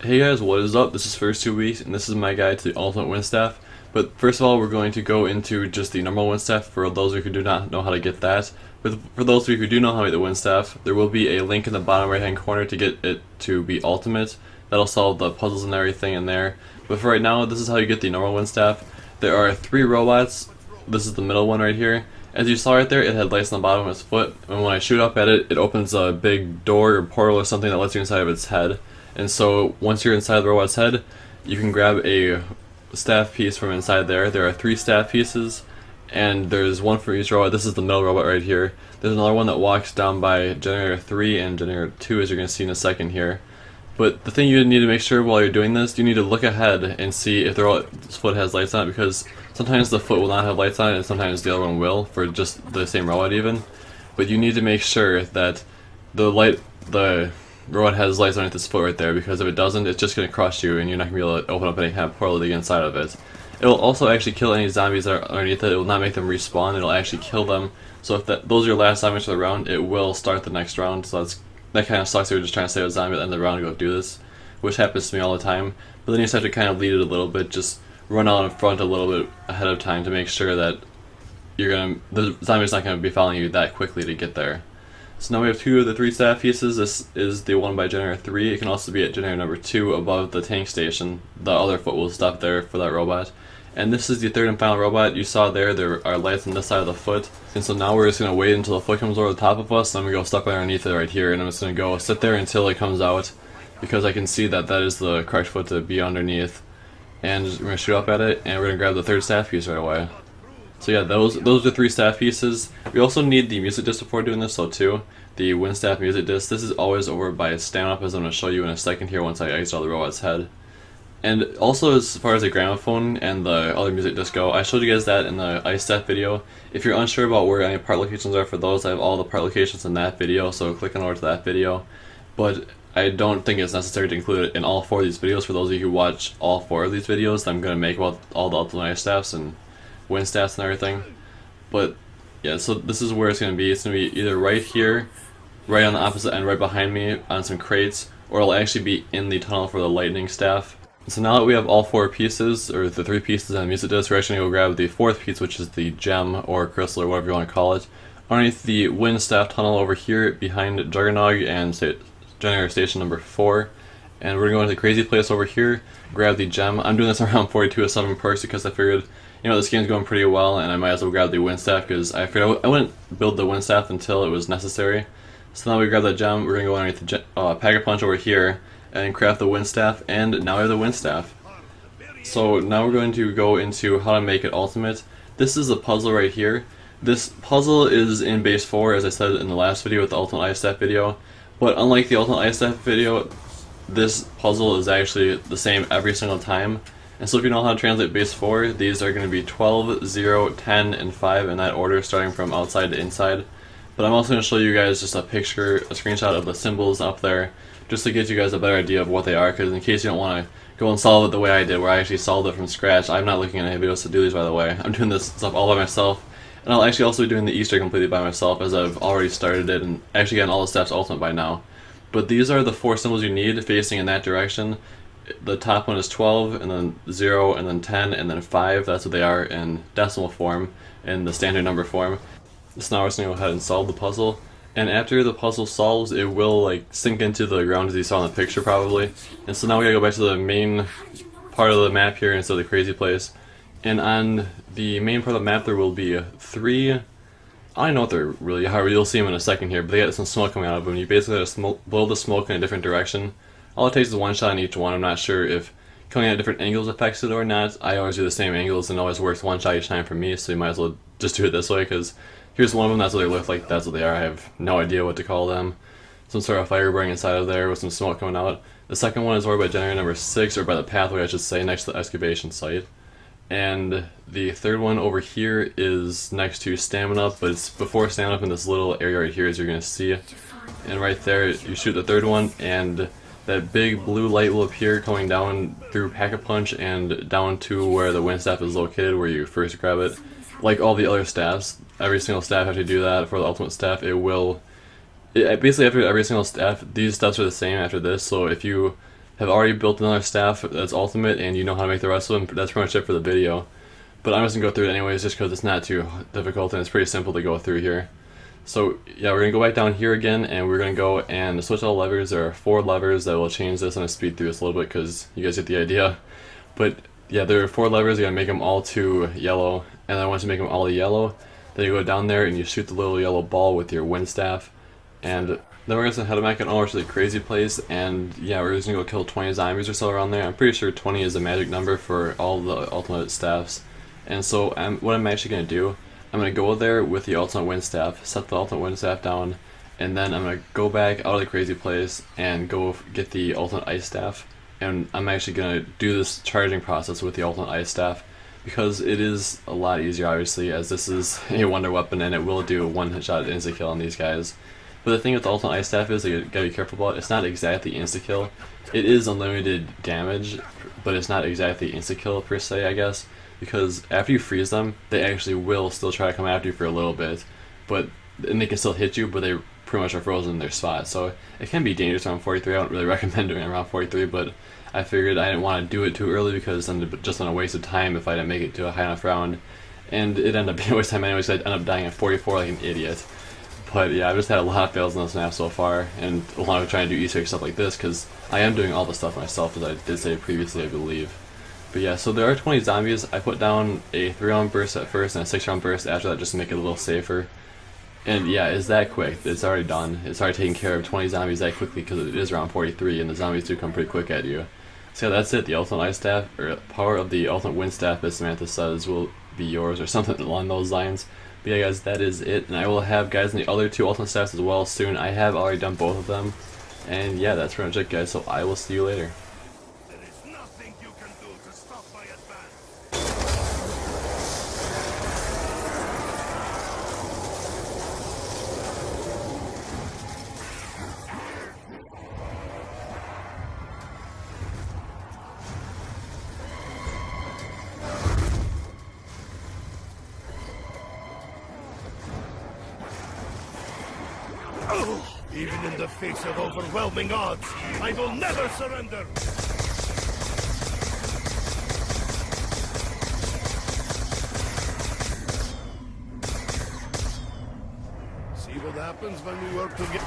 Hey guys, what is up? This is First2Weeks, and this is my guide to the ultimate wind staff. But first of all, we're going to go into just the normal wind staff for those of you who do not know how to get that. But for those of you who do know how to make the wind staff, there will be a link in the bottom right hand corner to get it to be ultimate. That'll solve the puzzles and everything in there. But for right now, this is how you get the normal wind staff. There are 3 robots. This is the middle one right here. As you saw right there, it had lights on the bottom of its foot, and when I shoot up at it, it opens a big door or portal or something that lets you inside of its head. And so once you're inside the robot's head, you can grab a staff piece from inside there. There are 3 staff pieces, and there's one for each robot. This is the middle robot right here. There's another one that walks down by generator 3 and generator 2, as you're going to see in a second here. But the thing you need to make sure while you're doing this, you need to look ahead and see if the robot's foot has lights on it, because sometimes the foot will not have lights on it and sometimes the other one will, for just the same robot even. But you need to make sure that the robot has lights on its foot right there, because if it doesn't, it's just going to crush you and you're not going to be able to open up any kind of portal to get inside of it. It will also actually kill any zombies that are underneath it. It will not make them respawn, it'll actually kill them. So if those are your last zombies for the round, it will start the next round. So that kind of sucks if you're just trying to save a zombie at the end of the round to go do this, which happens to me all the time. But then you just have to kind of lead it a little bit, just run out in front a little bit ahead of time to make sure that the zombie's not going to be following you that quickly to get there. So now we have 2 of the 3 staff pieces. This is the one by generator 3. It can also be at generator number 2 above the tank station. The other foot will stop there for that robot. And this is the 3rd and final robot. You saw there are lights on this side of the foot. And so now we're just going to wait until the foot comes over the top of us. And I'm going to go stuck underneath it right here. And I'm just going to go sit there until it comes out, because I can see that that is the correct foot to be underneath. And we're going to shoot up at it, and we're going to grab the 3rd staff piece right away. So yeah, those are the 3 staff pieces. We also need the music disc before doing this, though, too. The wind staff music disc. This is always over by stand up, as I'm going to show you in a second here once I exit the robot's head. And also, as far as the gramophone and the other music disc go, I showed you guys that in the ice staff video. If you're unsure about where any part locations are for those, I have all the part locations in that video, so click on over to that video. But I don't think it's necessary to include it in all 4 of these videos. For those of you who watch all 4 of these videos that I'm going to make about all the ultimate ice staffs and wind staffs and everything. But yeah, so this is where it's going to be. It's going to be either right here, right on the opposite end, right behind me on some crates, or it'll actually be in the tunnel for the lightning staff. So now that we have all 4 pieces, or the 3 pieces and the music disc, we're actually going to go grab the 4th piece, which is the gem or crystal or whatever you want to call it, underneath the wind staff tunnel over here behind Juggernog and generator station number 4. And we're going to go into the crazy place over here, grab the gem. I'm doing this around 42 to 7 perks because I figured, you know, this game's going pretty well and I might as well grab the wind staff, because I figured I wouldn't build the wind staff until it was necessary. So now we grab that gem, we're going to go underneath the Pack-a-Punch over here and craft the wind staff, and now we have the wind staff. So now we're going to go into how to make it ultimate. This is a puzzle right here. This puzzle is in base 4, as I said in the last video with the ultimate ice staff video, but unlike the ultimate ice staff video, this puzzle is actually the same every single time. And so if you know how to translate base 4, these are going to be 12, 0, 10, and 5 in that order, starting from outside to inside. But I'm also going to show you guys just a screenshot of the symbols up there, just to get you guys a better idea of what they are, because in case you don't want to go and solve it the way I did, where I actually solved it from scratch. I'm not looking at any videos to do these, by the way. I'm doing this stuff all by myself, and I'll actually also be doing the Easter completely by myself, as I've already started it and actually gotten all the steps ultimate by now. But these are the 4 symbols you need facing in that direction. The top one is 12, and then 0, and then 10, and then 5. That's what they are in decimal form, in the standard number form. So now we're just going to go ahead and solve the puzzle. And after the puzzle solves, it will like sink into the ground as you saw in the picture probably. And so now we gotta go back to the main part of the map here instead of the crazy place. And on the main part of the map there will be 3, I don't know what they're really are, you'll see them in a second here, but they got some smoke coming out of them. You basically have to blow the smoke in a different direction. All it takes is 1 shot in each one. I'm not sure if coming at different angles affects it or not. I always do the same angles and it always works 1 shot each time for me, so you might as well just do it this way, because here's one of them, that's what they look like, that's what they are. I have no idea what to call them. Some sort of fire burning inside of there with some smoke coming out. The second one is over by generator number 6, or by the pathway I should say, next to the excavation site. And the 3rd one over here is next to stamina, but it's before stamina in this little area right here, as you're going to see. And right there, you shoot the 3rd one, and that big blue light will appear going down through Pack-a-Punch and down to where the wind staff is located, where you first grab it. Like all the other staffs, every single staff has to do that. For the ultimate staff, basically after every single staff, these steps are the same after this. So if you have already built another staff that's ultimate and you know how to make the rest of them, that's pretty much it for the video. But I'm just going to go through it anyways just because it's not too difficult and it's pretty simple to go through here. So yeah, we're going to go back down here again and we're going to go and switch all levers. There are 4 levers that will change this. I'm going to speed through this a little bit because you guys get the idea. But yeah, there are 4 levers. You're going to make them all to yellow, and then once you make them all to yellow, then you go down there and you shoot the little yellow ball with your wind staff. And then we're going to head back in an really crazy place, and yeah, we're just going to go kill 20 zombies or so around there. I'm pretty sure 20 is a magic number for all the ultimate staffs. And so what I'm actually going to do, I'm going to go there with the ultimate wind staff, set the ultimate wind staff down, and then I'm going to go back out of the crazy place and go get the ultimate ice staff. And I'm actually going to do this charging process with the ultimate ice staff because it is a lot easier, obviously, as this is a wonder weapon and it will do one-shot insta-kill on these guys. But the thing with the ultimate ice staff is that you gotta be careful about. It's not exactly insta-kill. It is unlimited damage, but it's not exactly insta-kill per se, I guess. Because after you freeze them, they actually will still try to come after you for a little bit, and they can still hit you, but they pretty much are frozen in their spot. So it can be dangerous around 43. I don't really recommend doing it around 43, but I figured I didn't want to do it too early because then just on a waste of time if I didn't make it to a high enough round. And it ended up being a waste of time anyway, so I'd end up dying at 44 like an idiot. But yeah, I've just had a lot of fails in this map so far, and a lot of trying to do Easter egg stuff like this because I am doing all the stuff myself, as I did say previously, I believe. But yeah, so there are 20 zombies. I put down a 3-round burst at first and a 6-round burst after that just to make it a little safer. And yeah, it's that quick. It's already done. It's already taking care of 20 zombies that quickly because it is round 43 and the zombies do come pretty quick at you. So yeah, that's it. The ultimate ice staff, or power of the ultimate wind staff, as Samantha says, will be yours or something along those lines. But yeah guys, that is it. And I will have guys in the other 2 ultimate staffs as well soon. I have already done both of them. And yeah, that's pretty much it guys, so I will see you later. Even in the face of overwhelming odds, I will never surrender! See what happens when we work together?